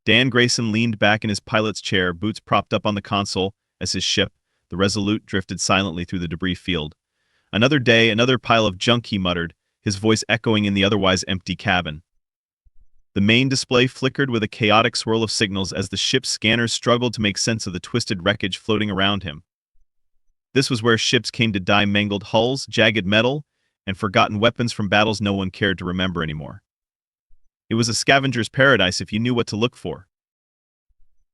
Dan Grayson leaned back in his pilot's chair, boots propped up on the console, as his ship, the Resolute, drifted silently through the debris field. Another day, another pile of junk, he muttered, his voice echoing in the otherwise empty cabin. The main display flickered with a chaotic swirl of signals as the ship's scanners struggled to make sense of the twisted wreckage floating around him. This was where ships came to die: mangled hulls, jagged metal, and forgotten weapons from battles no one cared to remember anymore. It was a scavenger's paradise if you knew what to look for.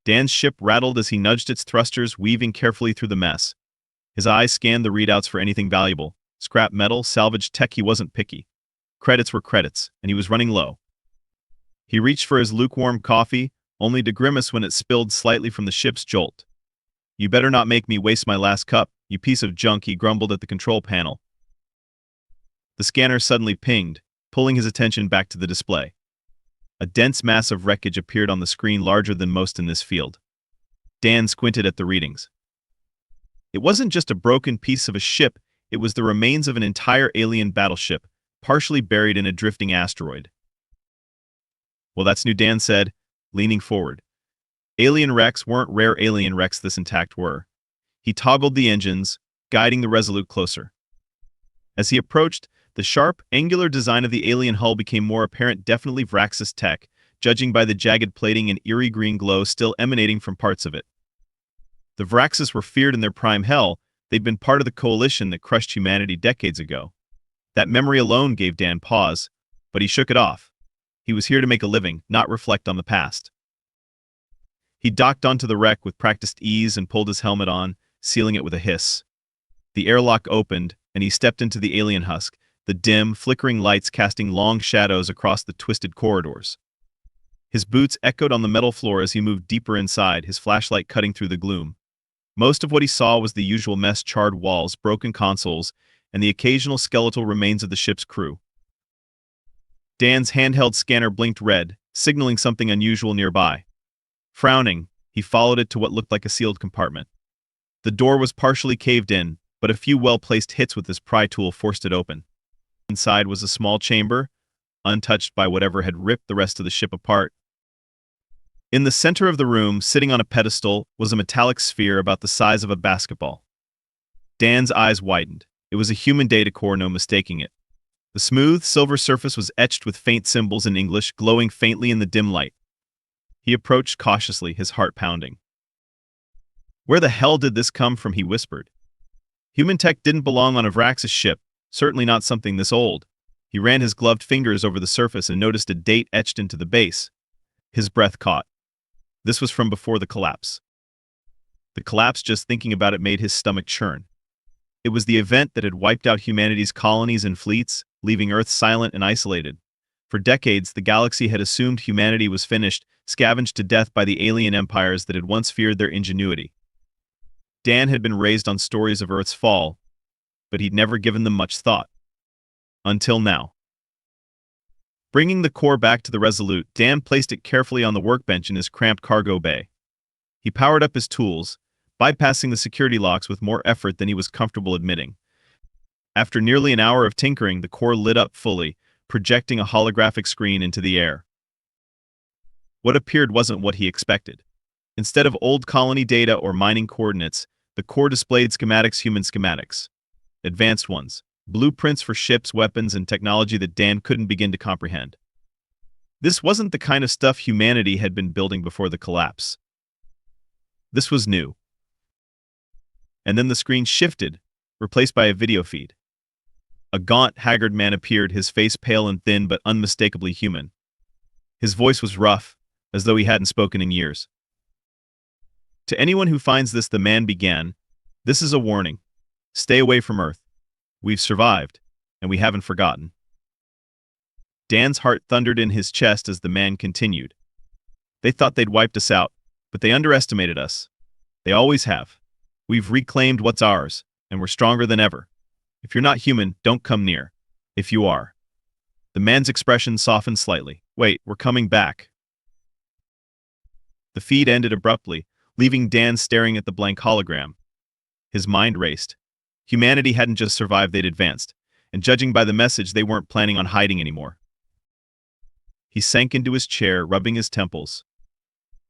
Dan's ship rattled as he nudged its thrusters, weaving carefully through the mess. His eyes scanned the readouts for anything valuable: scrap metal, salvaged tech. He wasn't picky. Credits were credits, and he was running low. He reached for his lukewarm coffee, only to grimace when it spilled slightly from the ship's jolt. "You better not make me waste my last cup, you piece of junk," he grumbled at the control panel. The scanner suddenly pinged, pulling his attention back to the display. A dense mass of wreckage appeared on the screen, larger than most in this field. Dan squinted at the readings. It wasn't just a broken piece of a ship, it was the remains of an entire alien battleship, partially buried in a drifting asteroid. "Well, that's new," Dan said, leaning forward. Alien wrecks weren't rare. Alien wrecks this intact were. He toggled the engines, guiding the Resolute closer. As he approached, the sharp, angular design of the alien hull became more apparent. Definitely Vraxis tech, judging by the jagged plating and eerie green glow still emanating from parts of it. The Vraxis were feared in their prime. Hell, they'd been part of the coalition that crushed humanity decades ago. That memory alone gave Dan pause, but he shook it off. He was here to make a living, not reflect on the past. He docked onto the wreck with practiced ease and pulled his helmet on, sealing it with a hiss. The airlock opened, and he stepped into the alien husk, the dim, flickering lights casting long shadows across the twisted corridors. His boots echoed on the metal floor as he moved deeper inside, his flashlight cutting through the gloom. Most of what he saw was the usual mess: charred walls, broken consoles, and the occasional skeletal remains of the ship's crew. Dan's handheld scanner blinked red, signaling something unusual nearby. Frowning, he followed it to what looked like a sealed compartment. The door was partially caved in, but a few well-placed hits with his pry tool forced it open. Inside was a small chamber, untouched by whatever had ripped the rest of the ship apart. In the center of the room, sitting on a pedestal, was a metallic sphere about the size of a basketball. Dan's eyes widened. It was a human data core, no mistaking it. The smooth, silver surface was etched with faint symbols in English, glowing faintly in the dim light. He approached cautiously, his heart pounding. "Where the hell did this come from?" he whispered. Human tech didn't belong on a Vraxis ship, certainly not something this old. He ran his gloved fingers over the surface and noticed a date etched into the base. His breath caught. This was from before the collapse. The collapse, just thinking about it, made his stomach churn. It was the event that had wiped out humanity's colonies and fleets, leaving Earth silent and isolated. For decades, the galaxy had assumed humanity was finished, scavenged to death by the alien empires that had once feared their ingenuity. Dan had been raised on stories of Earth's fall, but he'd never given them much thought. Until now. Bringing the core back to the Resolute, Dan placed it carefully on the workbench in his cramped cargo bay. He powered up his tools, bypassing the security locks with more effort than he was comfortable admitting. After nearly an hour of tinkering, the core lit up fully, projecting a holographic screen into the air. What appeared wasn't what he expected. Instead of old colony data or mining coordinates, the core displayed schematics, human schematics. Advanced ones, blueprints for ships, weapons, and technology that Dan couldn't begin to comprehend. This wasn't the kind of stuff humanity had been building before the collapse. This was new. And then the screen shifted, replaced by a video feed. A gaunt, haggard man appeared, his face pale and thin but unmistakably human. His voice was rough, as though he hadn't spoken in years. "To anyone who finds this," the man began, "this is a warning. Stay away from Earth. We've survived, and we haven't forgotten." Dan's heart thundered in his chest as the man continued. "They thought they'd wiped us out, but they underestimated us. They always have. We've reclaimed what's ours, and we're stronger than ever. If you're not human, don't come near. If you are." The man's expression softened slightly. "Wait, we're coming back." The feed ended abruptly, leaving Dan staring at the blank hologram. His mind raced. Humanity hadn't just survived, they'd advanced, and judging by the message, they weren't planning on hiding anymore. He sank into his chair, rubbing his temples.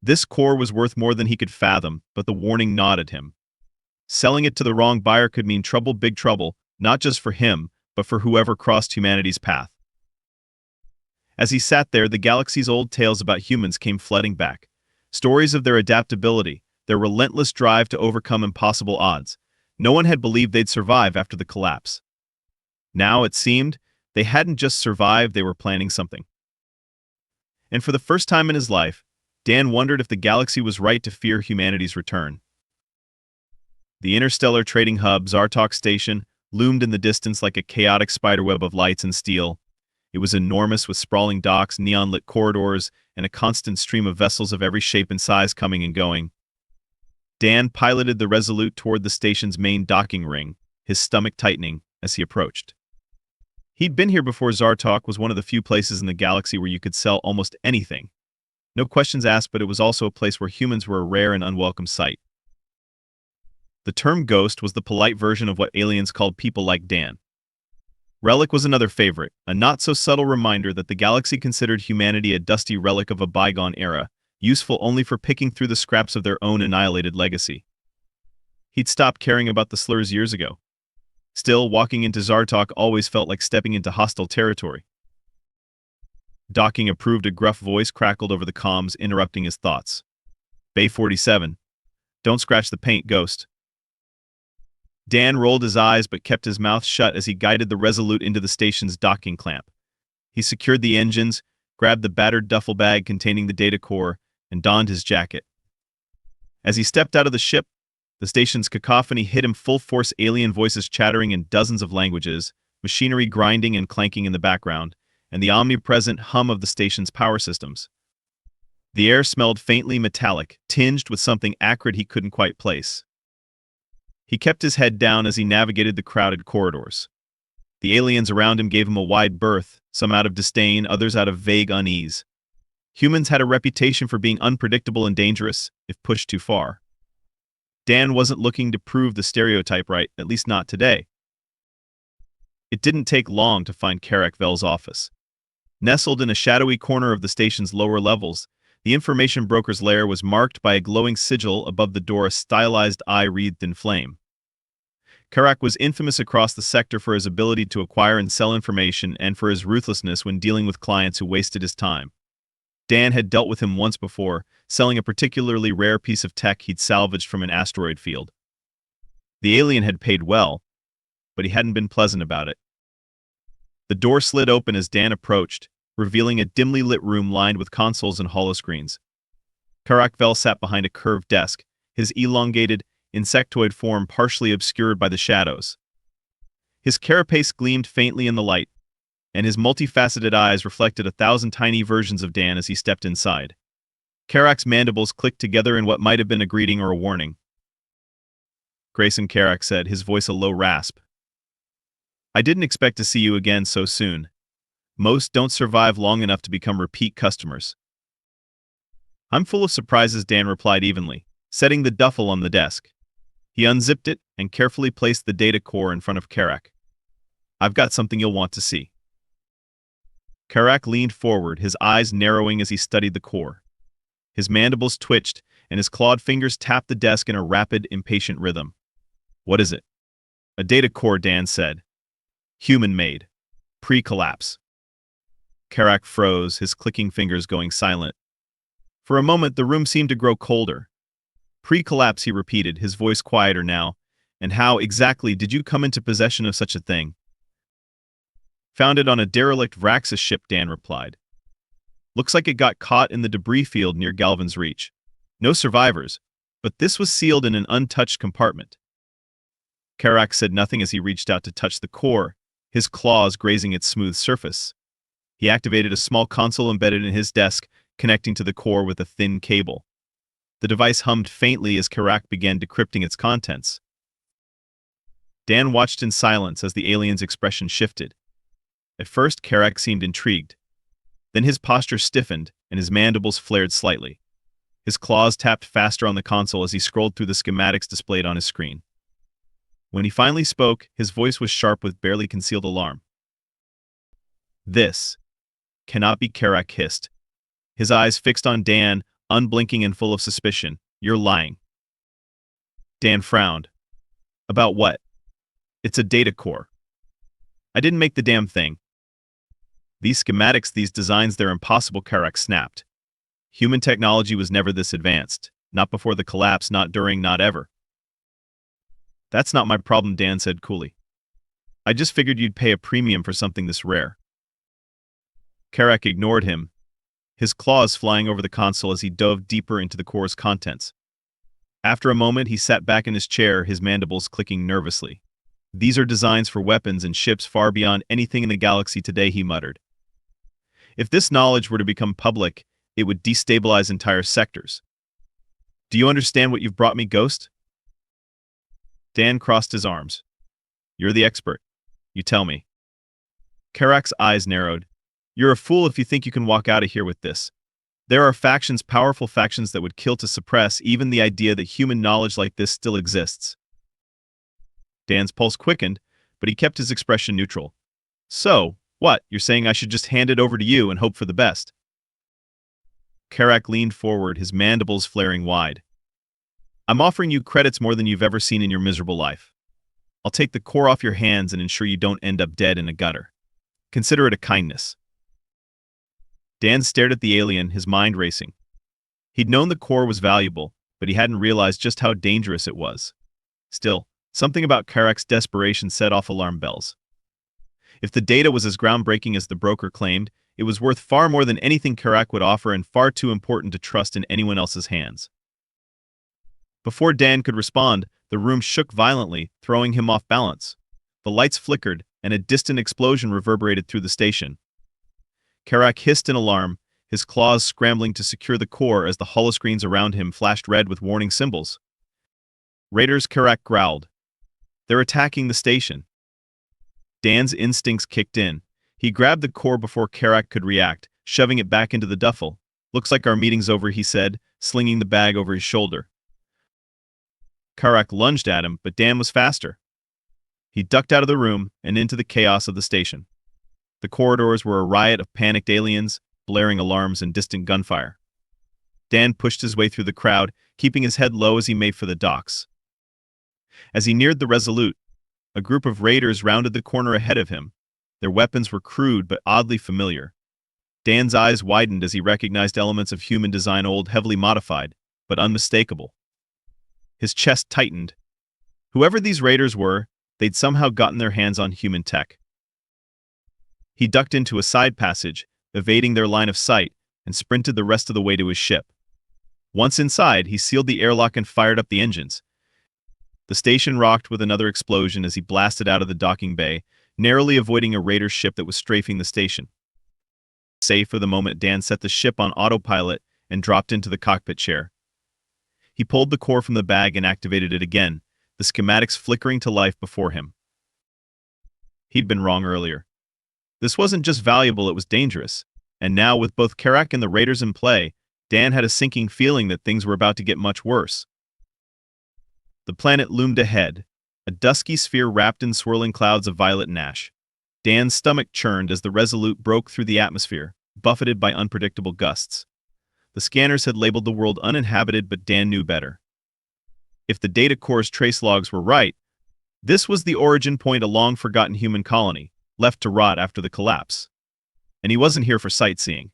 This core was worth more than he could fathom, but the warning gnawed at him. Selling it to the wrong buyer could mean trouble, big trouble, not just for him, but for whoever crossed humanity's path. As he sat there, the galaxy's old tales about humans came flooding back. Stories of their adaptability, their relentless drive to overcome impossible odds. No one had believed they'd survive after the collapse. Now, it seemed, they hadn't just survived, they were planning something. And for the first time in his life, Dan wondered if the galaxy was right to fear humanity's return. The interstellar trading hub, Zartok Station, loomed in the distance like a chaotic spiderweb of lights and steel. It was enormous, with sprawling docks, neon-lit corridors, and a constant stream of vessels of every shape and size coming and going. Dan piloted the Resolute toward the station's main docking ring, his stomach tightening as he approached. He'd been here before. Zartok was one of the few places in the galaxy where you could sell almost anything. No questions asked, but it was also a place where humans were a rare and unwelcome sight. The term ghost was the polite version of what aliens called people like Dan. Relic was another favorite, a not-so-subtle reminder that the galaxy considered humanity a dusty relic of a bygone era, useful only for picking through the scraps of their own annihilated legacy. He'd stopped caring about the slurs years ago. Still, walking into Zartok always felt like stepping into hostile territory. Docking approved. A gruff voice crackled over the comms, interrupting his thoughts. Bay 47. Don't scratch the paint, Ghost. Dan rolled his eyes but kept his mouth shut as he guided the Resolute into the station's docking clamp. He secured the engines, grabbed the battered duffel bag containing the data core, and donned his jacket. As he stepped out of the ship, the station's cacophony hit him full force, alien voices chattering in dozens of languages, machinery grinding and clanking in the background, and the omnipresent hum of the station's power systems. The air smelled faintly metallic, tinged with something acrid he couldn't quite place. He kept his head down as he navigated the crowded corridors. The aliens around him gave him a wide berth, some out of disdain, others out of vague unease. Humans had a reputation for being unpredictable and dangerous, if pushed too far. Dan wasn't looking to prove the stereotype right, at least not today. It didn't take long to find Karak Vel's office. Nestled in a shadowy corner of the station's lower levels, the information broker's lair was marked by a glowing sigil above the door, a stylized eye wreathed in flame. Karak was infamous across the sector for his ability to acquire and sell information and for his ruthlessness when dealing with clients who wasted his time. Dan had dealt with him once before, selling a particularly rare piece of tech he'd salvaged from an asteroid field. The alien had paid well, but he hadn't been pleasant about it. The door slid open as Dan approached, revealing a dimly lit room lined with consoles and holoscreens. Karak Vel sat behind a curved desk, his elongated, insectoid form partially obscured by the shadows. His carapace gleamed faintly in the light, and his multifaceted eyes reflected 1,000 tiny versions of Dan as he stepped inside. Karak's mandibles clicked together in what might have been a greeting or a warning. Grayson, Karak said, his voice a low rasp. I didn't expect to see you again so soon. Most don't survive long enough to become repeat customers. I'm full of surprises, Dan replied evenly, setting the duffel on the desk. He unzipped it and carefully placed the data core in front of Karak. I've got something you'll want to see. Karak leaned forward, his eyes narrowing as he studied the core. His mandibles twitched, and his clawed fingers tapped the desk in a rapid, impatient rhythm. What is it? A data core, Dan said. Human-made. Pre-collapse. Karak froze, his clicking fingers going silent. For a moment, the room seemed to grow colder. Pre-collapse, he repeated, his voice quieter now. And how, exactly, did you come into possession of such a thing? Found it on a derelict Vraxis ship, Dan replied. Looks like it got caught in the debris field near Galvan's Reach. No survivors, but this was sealed in an untouched compartment. Karak said nothing as he reached out to touch the core, his claws grazing its smooth surface. He activated a small console embedded in his desk, connecting to the core with a thin cable. The device hummed faintly as Karak began decrypting its contents. Dan watched in silence as the alien's expression shifted. At first, Karak seemed intrigued. Then his posture stiffened, and his mandibles flared slightly. His claws tapped faster on the console as he scrolled through the schematics displayed on his screen. When he finally spoke, his voice was sharp with barely concealed alarm. This cannot be, Karak hissed. His eyes fixed on Dan, unblinking and full of suspicion. You're lying. Dan frowned. About what? It's a data core. I didn't make the damn thing. These schematics, these designs, they're impossible, Karak snapped. Human technology was never this advanced. Not before the collapse, not during, not ever. That's not my problem, Dan said coolly. I just figured you'd pay a premium for something this rare. Karak ignored him, his claws flying over the console as he dove deeper into the core's contents. After a moment, he sat back in his chair, his mandibles clicking nervously. These are designs for weapons and ships far beyond anything in the galaxy today, he muttered. If this knowledge were to become public, it would destabilize entire sectors. Do you understand what you've brought me, Ghost? Dan crossed his arms. You're the expert. You tell me. Karak's eyes narrowed. You're a fool if you think you can walk out of here with this. There are factions, powerful factions, that would kill to suppress even the idea that human knowledge like this still exists. Dan's pulse quickened, but he kept his expression neutral. So, what, you're saying I should just hand it over to you and hope for the best? Karak leaned forward, his mandibles flaring wide. I'm offering you credits more than you've ever seen in your miserable life. I'll take the core off your hands and ensure you don't end up dead in a gutter. Consider it a kindness. Dan stared at the alien, his mind racing. He'd known the core was valuable, but he hadn't realized just how dangerous it was. Still, something about Karak's desperation set off alarm bells. If the data was as groundbreaking as the broker claimed, it was worth far more than anything Karak would offer and far too important to trust in anyone else's hands. Before Dan could respond, the room shook violently, throwing him off balance. The lights flickered, and a distant explosion reverberated through the station. Karak hissed in alarm, his claws scrambling to secure the core as the holoscreens around him flashed red with warning symbols. Raiders, Karak growled. They're attacking the station. Dan's instincts kicked in. He grabbed the core before Karak could react, shoving it back into the duffel. Looks like our meeting's over, he said, slinging the bag over his shoulder. Karak lunged at him, but Dan was faster. He ducked out of the room and into the chaos of the station. The corridors were a riot of panicked aliens, blaring alarms and distant gunfire. Dan pushed his way through the crowd, keeping his head low as he made for the docks. As he neared the Resolute, a group of raiders rounded the corner ahead of him. Their weapons were crude but oddly familiar. Dan's eyes widened as he recognized elements of human design, old, heavily modified, but unmistakable. His chest tightened. Whoever these raiders were, they'd somehow gotten their hands on human tech. He ducked into a side passage, evading their line of sight, and sprinted the rest of the way to his ship. Once inside, he sealed the airlock and fired up the engines. The station rocked with another explosion as he blasted out of the docking bay, narrowly avoiding a raider ship that was strafing the station. Safe for the moment, Dan set the ship on autopilot and dropped into the cockpit chair. He pulled the core from the bag and activated it again, the schematics flickering to life before him. He'd been wrong earlier. This wasn't just valuable, it was dangerous. And now, with both Karak and the raiders in play, Dan had a sinking feeling that things were about to get much worse. The planet loomed ahead, a dusky sphere wrapped in swirling clouds of violet and ash. Dan's stomach churned as the Resolute broke through the atmosphere, buffeted by unpredictable gusts. The scanners had labeled the world uninhabited, but Dan knew better. If the data core's trace logs were right, this was the origin point, a long-forgotten human colony, left to rot after the collapse. And he wasn't here for sightseeing.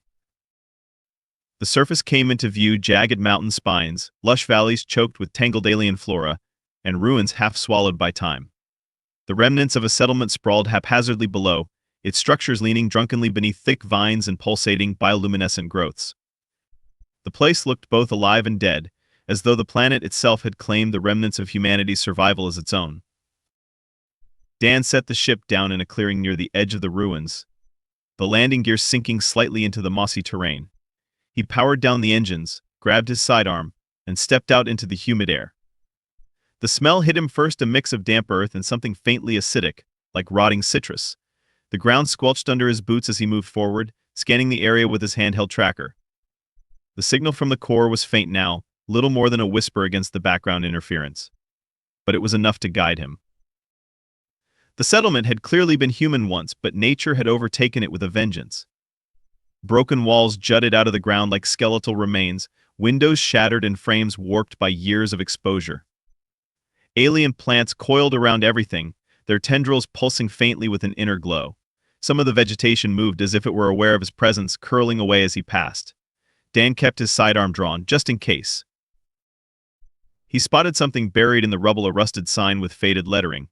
The surface came into view, jagged mountain spines, lush valleys choked with tangled alien flora, and ruins half swallowed by time. The remnants of a settlement sprawled haphazardly below, its structures leaning drunkenly beneath thick vines and pulsating bioluminescent growths. The place looked both alive and dead, as though the planet itself had claimed the remnants of humanity's survival as its own. Dan set the ship down in a clearing near the edge of the ruins, the landing gear sinking slightly into the mossy terrain. He powered down the engines, grabbed his sidearm, and stepped out into the humid air. The smell hit him first, a mix of damp earth and something faintly acidic, like rotting citrus. The ground squelched under his boots as he moved forward, scanning the area with his handheld tracker. The signal from the core was faint now, little more than a whisper against the background interference. But it was enough to guide him. The settlement had clearly been human once, but nature had overtaken it with a vengeance. Broken walls jutted out of the ground like skeletal remains, windows shattered and frames warped by years of exposure. Alien plants coiled around everything, their tendrils pulsing faintly with an inner glow. Some of the vegetation moved as if it were aware of his presence, curling away as he passed. Dan kept his sidearm drawn, just in case. He spotted something buried in the rubble, a rusted sign with faded lettering.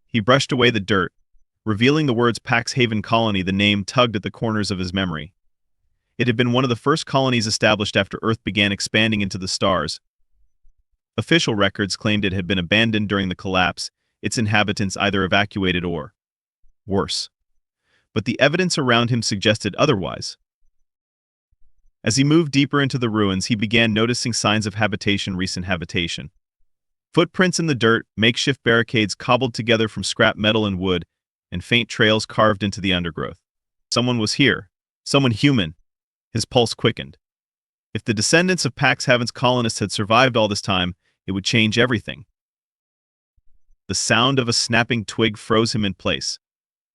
He brushed away the dirt, revealing the words Pax Haven Colony. The name tugged at the corners of his memory. It had been one of the first colonies established after Earth began expanding into the stars. Official records claimed it had been abandoned during the collapse, its inhabitants either evacuated or, worse. But the evidence around him suggested otherwise. As he moved deeper into the ruins, he began noticing signs of recent habitation. Footprints in the dirt, makeshift barricades cobbled together from scrap metal and wood, and faint trails carved into the undergrowth. Someone was here. Someone human. His pulse quickened. If the descendants of Pax Haven's colonists had survived all this time, it would change everything. The sound of a snapping twig froze him in place.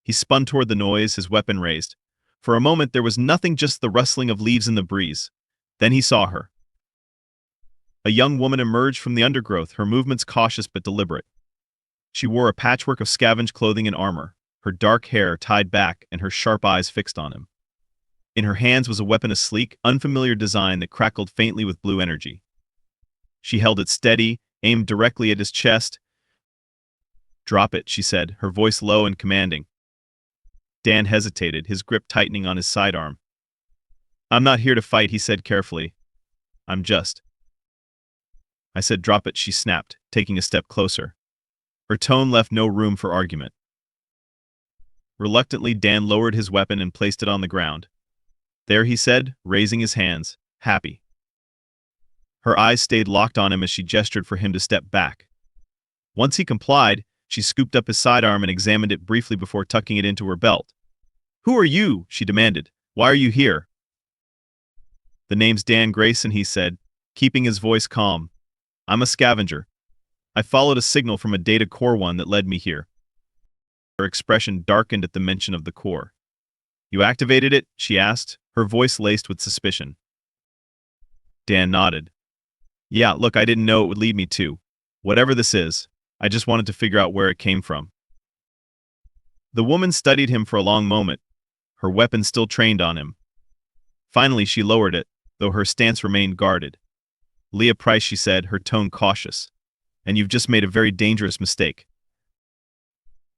He spun toward the noise, his weapon raised. For a moment there was nothing, just the rustling of leaves in the breeze. Then he saw her. A young woman emerged from the undergrowth, her movements cautious but deliberate. She wore a patchwork of scavenged clothing and armor, her dark hair tied back and her sharp eyes fixed on him. In her hands was a weapon, a sleek, unfamiliar design that crackled faintly with blue energy. She held it steady, aimed directly at his chest. "Drop it," she said, her voice low and commanding. Dan hesitated, his grip tightening on his sidearm. "I'm not here to fight," he said carefully. "I'm just—" "I said drop it," she snapped, taking a step closer. Her tone left no room for argument. Reluctantly, Dan lowered his weapon and placed it on the ground. "There," he said, raising his hands, happy. Her eyes stayed locked on him as she gestured for him to step back. Once he complied, she scooped up his sidearm and examined it briefly before tucking it into her belt. "Who are you?" she demanded. "Why are you here?" "The name's Dan Grayson," he said, keeping his voice calm. "I'm a scavenger. I followed a signal from a data core one that led me here." Her expression darkened at the mention of the core. "You activated it?" she asked, her voice laced with suspicion. Dan nodded. "Yeah, look, I didn't know it would lead me to. Whatever this is, I just wanted to figure out where it came from." The woman studied him for a long moment, her weapon still trained on him. Finally, she lowered it, though her stance remained guarded. "Leah Price," she said, her tone cautious. "And you've just made a very dangerous mistake."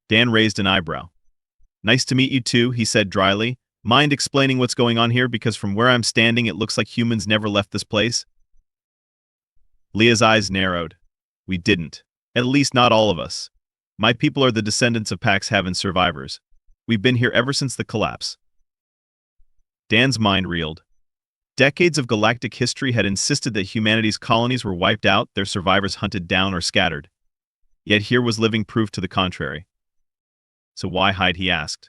Dan raised an eyebrow. "Nice to meet you too," he said dryly. "Mind explaining what's going on here, because from where I'm standing it looks like humans never left this place?" Leah's eyes narrowed. "We didn't. At least not all of us. My people are the descendants of Pax Haven survivors. We've been here ever since the collapse." Dan's mind reeled. Decades of galactic history had insisted that humanity's colonies were wiped out, their survivors hunted down or scattered. Yet here was living proof to the contrary. "So why hide?" he asked.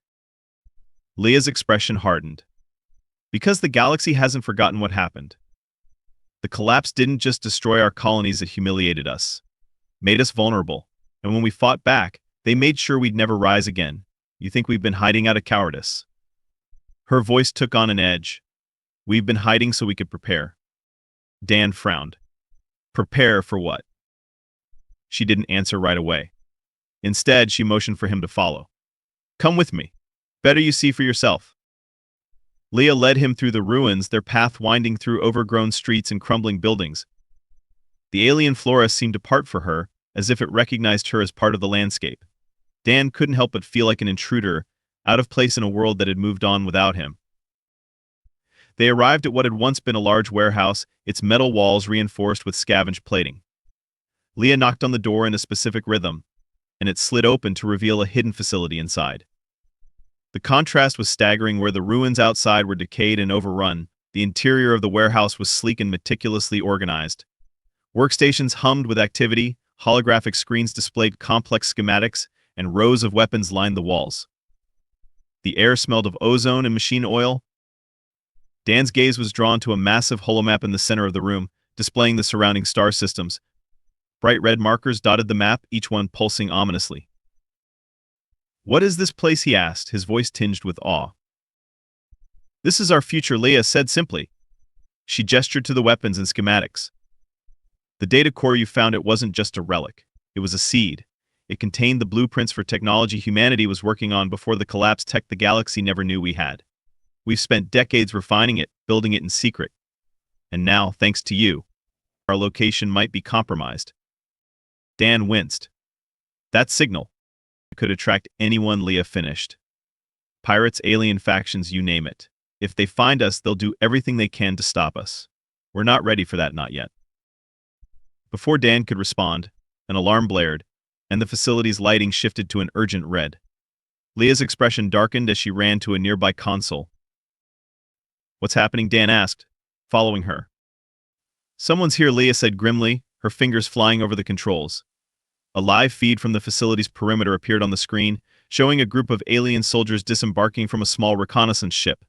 Leah's expression hardened. "Because the galaxy hasn't forgotten what happened. The collapse didn't just destroy our colonies, it humiliated us, made us vulnerable, and when we fought back, they made sure we'd never rise again. You think we've been hiding out of cowardice?" Her voice took on an edge. "We've been hiding so we could prepare." Dan frowned. "Prepare for what?" She didn't answer right away. Instead, she motioned for him to follow. "Come with me. Better you see for yourself." Leah led him through the ruins, their path winding through overgrown streets and crumbling buildings. The alien flora seemed to part for her, as if it recognized her as part of the landscape. Dan couldn't help but feel like an intruder, out of place in a world that had moved on without him. They arrived at what had once been a large warehouse, its metal walls reinforced with scavenged plating. Leah knocked on the door in a specific rhythm, and it slid open to reveal a hidden facility inside. The contrast was staggering. Where the ruins outside were decayed and overrun, the interior of the warehouse was sleek and meticulously organized. Workstations hummed with activity, holographic screens displayed complex schematics, and rows of weapons lined the walls. The air smelled of ozone and machine oil. Dan's gaze was drawn to a massive holomap in the center of the room, displaying the surrounding star systems. Bright red markers dotted the map, each one pulsing ominously. "What is this place?" he asked, his voice tinged with awe. "This is our future," Leah said simply. She gestured to the weapons and schematics. The data core you found, it wasn't just a relic. It was a seed. It contained the blueprints for technology humanity was working on before the collapse, tech the galaxy never knew we had. We've spent decades refining it, building it in secret. And now, thanks to you, our location might be compromised. Dan winced. That signal could attract anyone, Leah finished. Pirates, alien factions, you name it. If they find us, they'll do everything they can to stop us. We're not ready for that, not yet. Before Dan could respond, an alarm blared, and the facility's lighting shifted to an urgent red. Leah's expression darkened as she ran to a nearby console. What's happening? Dan asked, following her. Someone's here, Leah said grimly, her fingers flying over the controls. A live feed from the facility's perimeter appeared on the screen, showing a group of alien soldiers disembarking from a small reconnaissance ship.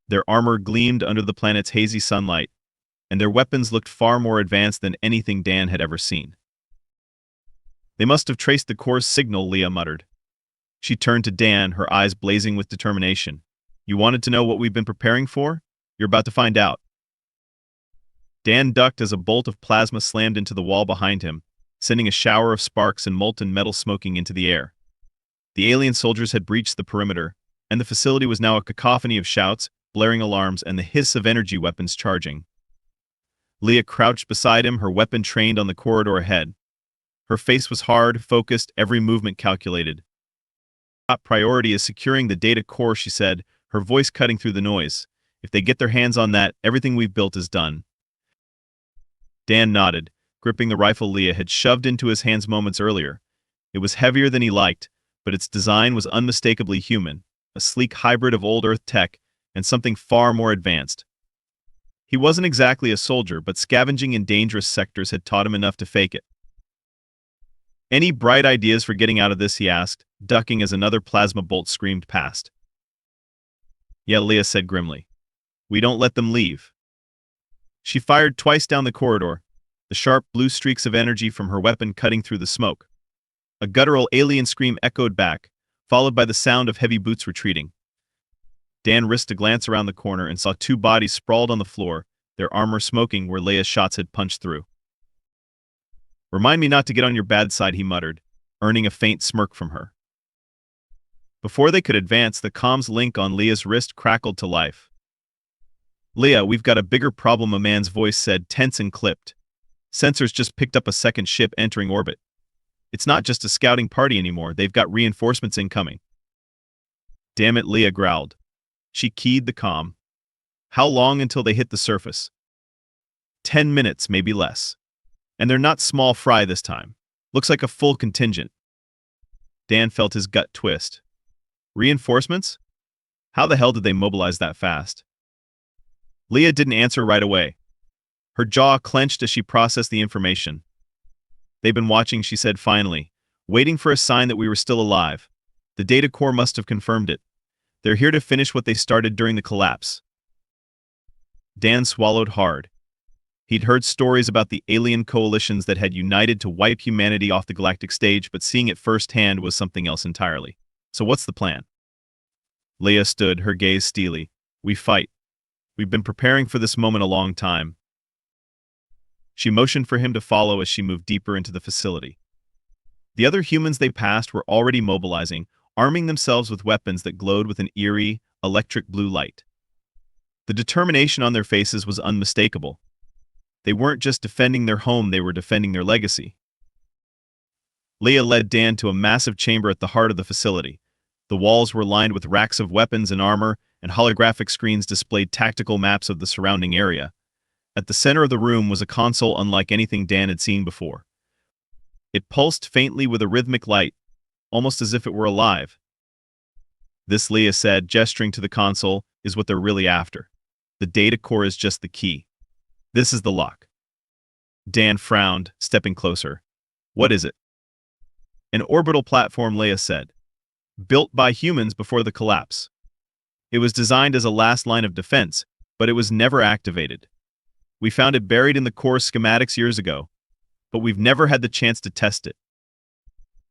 Their armor gleamed under the planet's hazy sunlight, and their weapons looked far more advanced than anything Dan had ever seen. They must have traced the core's signal, Leah muttered. She turned to Dan, her eyes blazing with determination. You wanted to know what we've been preparing for? You're about to find out. Dan ducked as a bolt of plasma slammed into the wall behind him, sending a shower of sparks and molten metal smoking into the air. The alien soldiers had breached the perimeter, and the facility was now a cacophony of shouts, blaring alarms, and the hiss of energy weapons charging. Leah crouched beside him, her weapon trained on the corridor ahead. Her face was hard, focused, every movement calculated. Top priority is securing the data core, she said, her voice cutting through the noise. If they get their hands on that, everything we've built is done. Dan nodded, gripping the rifle Leah had shoved into his hands moments earlier. It was heavier than he liked, but its design was unmistakably human, a sleek hybrid of old Earth tech and something far more advanced. He wasn't exactly a soldier, but scavenging in dangerous sectors had taught him enough to fake it. Any bright ideas for getting out of this, he asked, ducking as another plasma bolt screamed past. Yeah, Leah said grimly. We don't let them leave. She fired twice down the corridor, the sharp blue streaks of energy from her weapon cutting through the smoke. A guttural alien scream echoed back, followed by the sound of heavy boots retreating. Dan risked a glance around the corner and saw two bodies sprawled on the floor, their armor smoking where Leia's shots had punched through. Remind me not to get on your bad side, he muttered, earning a faint smirk from her. Before they could advance, the comms link on Leah's wrist crackled to life. Leah, we've got a bigger problem, a man's voice said, tense and clipped. Sensors just picked up a second ship entering orbit. It's not just a scouting party anymore, they've got reinforcements incoming. Damn it, Leah growled. She keyed the comm. How long until they hit the surface? 10 minutes, maybe less. And they're not small fry this time. Looks like a full contingent. Dan felt his gut twist. Reinforcements? How the hell did they mobilize that fast? Leah didn't answer right away. Her jaw clenched as she processed the information. They've been watching, she said finally, waiting for a sign that we were still alive. The data core must have confirmed it. They're here to finish what they started during the collapse. Dan swallowed hard. He'd heard stories about the alien coalitions that had united to wipe humanity off the galactic stage, but seeing it firsthand was something else entirely. So what's the plan? Leah stood, her gaze steely. We fight. We've been preparing for this moment a long time. She motioned for him to follow as she moved deeper into the facility. The other humans they passed were already mobilizing, arming themselves with weapons that glowed with an eerie, electric blue light. The determination on their faces was unmistakable. They weren't just defending their home, they were defending their legacy. Leah led Dan to a massive chamber at the heart of the facility. The walls were lined with racks of weapons and armor, and holographic screens displayed tactical maps of the surrounding area. At the center of the room was a console unlike anything Dan had seen before. It pulsed faintly with a rhythmic light, almost as if it were alive. This, Leah said, gesturing to the console, is what they're really after. The data core is just the key. This is the lock. Dan frowned, stepping closer. What is it? An orbital platform, Leah said. Built by humans before the collapse. It was designed as a last line of defense, but it was never activated. We found it buried in the core schematics years ago, but we've never had the chance to test it.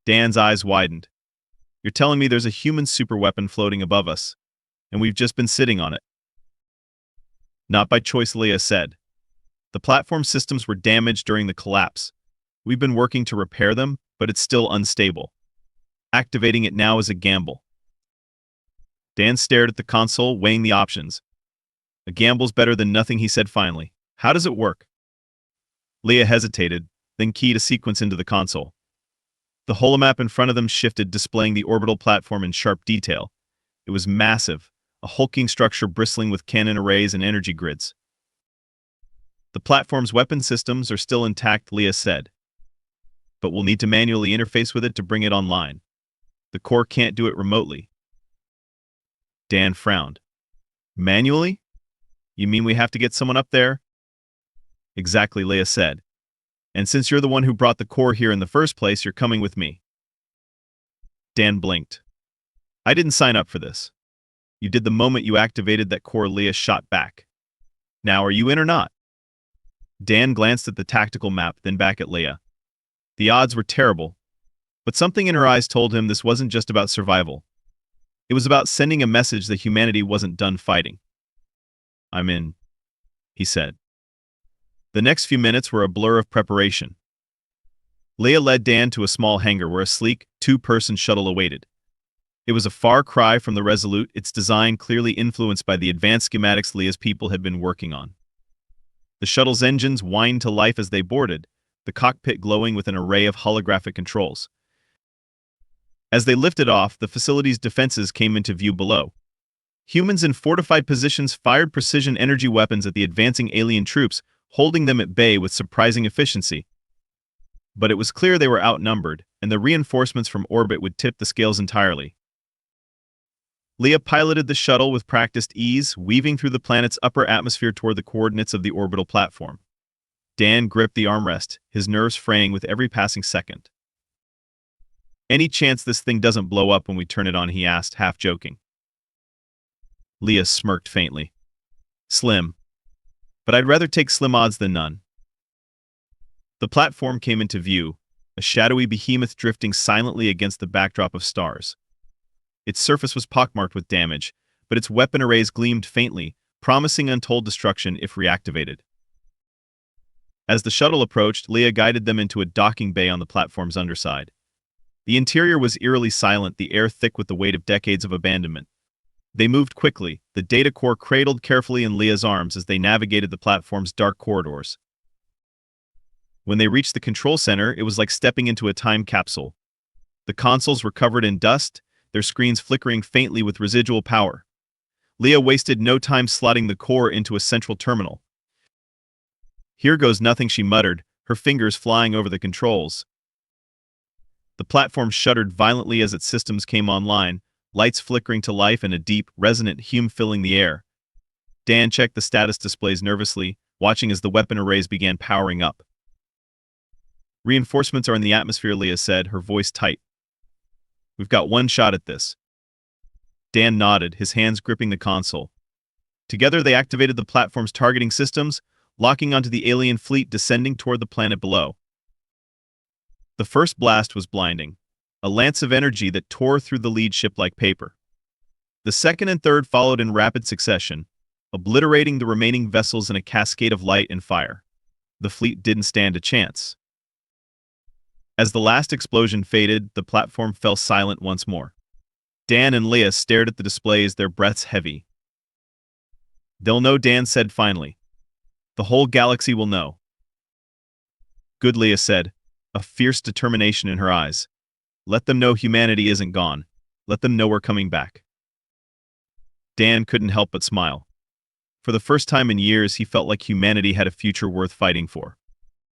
Dan's eyes widened. You're telling me there's a human superweapon floating above us, and we've just been sitting on it? Not by choice, Leah said. The platform systems were damaged during the collapse. We've been working to repair them, but it's still unstable. Activating it now is a gamble. Dan stared at the console, weighing the options. A gamble's better than nothing, he said finally. How does it work? Leah hesitated, then keyed a sequence into the console. The holomap in front of them shifted, displaying the orbital platform in sharp detail. It was massive, a hulking structure bristling with cannon arrays and energy grids. The platform's weapon systems are still intact, Leah said. But we'll need to manually interface with it to bring it online. The core can't do it remotely. Dan frowned. Manually? You mean we have to get someone up there? Exactly, Leah said. And since you're the one who brought the core here in the first place, you're coming with me. Dan blinked. I didn't sign up for this. You did the moment you activated that core, Leah shot back. Now are you in or not? Dan glanced at the tactical map, then back at Leah. The odds were terrible, but something in her eyes told him this wasn't just about survival. It was about sending a message that humanity wasn't done fighting. I'm in, he said. The next few minutes were a blur of preparation. Leah led Dan to a small hangar where a sleek, two-person shuttle awaited. It was a far cry from the Resolute, its design clearly influenced by the advanced schematics Leah's people had been working on. The shuttle's engines whined to life as they boarded, the cockpit glowing with an array of holographic controls. As they lifted off, the facility's defenses came into view below. Humans in fortified positions fired precision energy weapons at the advancing alien troops, holding them at bay with surprising efficiency. But it was clear they were outnumbered, and the reinforcements from orbit would tip the scales entirely. Leah piloted the shuttle with practiced ease, weaving through the planet's upper atmosphere toward the coordinates of the orbital platform. Dan gripped the armrest, his nerves fraying with every passing second. Any chance this thing doesn't blow up when we turn it on, he asked, half joking. Leah smirked faintly. Slim. But I'd rather take slim odds than none. The platform came into view, a shadowy behemoth drifting silently against the backdrop of stars. Its surface was pockmarked with damage, but its weapon arrays gleamed faintly, promising untold destruction if reactivated. As the shuttle approached, Leah guided them into a docking bay on the platform's underside. The interior was eerily silent, the air thick with the weight of decades of abandonment. They moved quickly, the data core cradled carefully in Leah's arms as they navigated the platform's dark corridors. When they reached the control center, it was like stepping into a time capsule. The consoles were covered in dust, their screens flickering faintly with residual power. Leah wasted no time slotting the core into a central terminal. Here goes nothing, she muttered, her fingers flying over the controls. The platform shuddered violently as its systems came online, lights flickering to life and a deep, resonant hum filling the air. Dan checked the status displays nervously, watching as the weapon arrays began powering up. Reinforcements are in the atmosphere, Leah said, her voice tight. We've got one shot at this. Dan nodded, his hands gripping the console. Together they activated the platform's targeting systems, locking onto the alien fleet descending toward the planet below. The first blast was blinding, a lance of energy that tore through the lead ship like paper. The second and third followed in rapid succession, obliterating the remaining vessels in a cascade of light and fire. The fleet didn't stand a chance. As the last explosion faded, the platform fell silent once more. Dan and Leah stared at the displays, their breaths heavy. They'll know, Dan said finally. The whole galaxy will know. Good, Leah said, a fierce determination in her eyes. Let them know humanity isn't gone. Let them know we're coming back. Dan couldn't help but smile. For the first time in years, he felt like humanity had a future worth fighting for.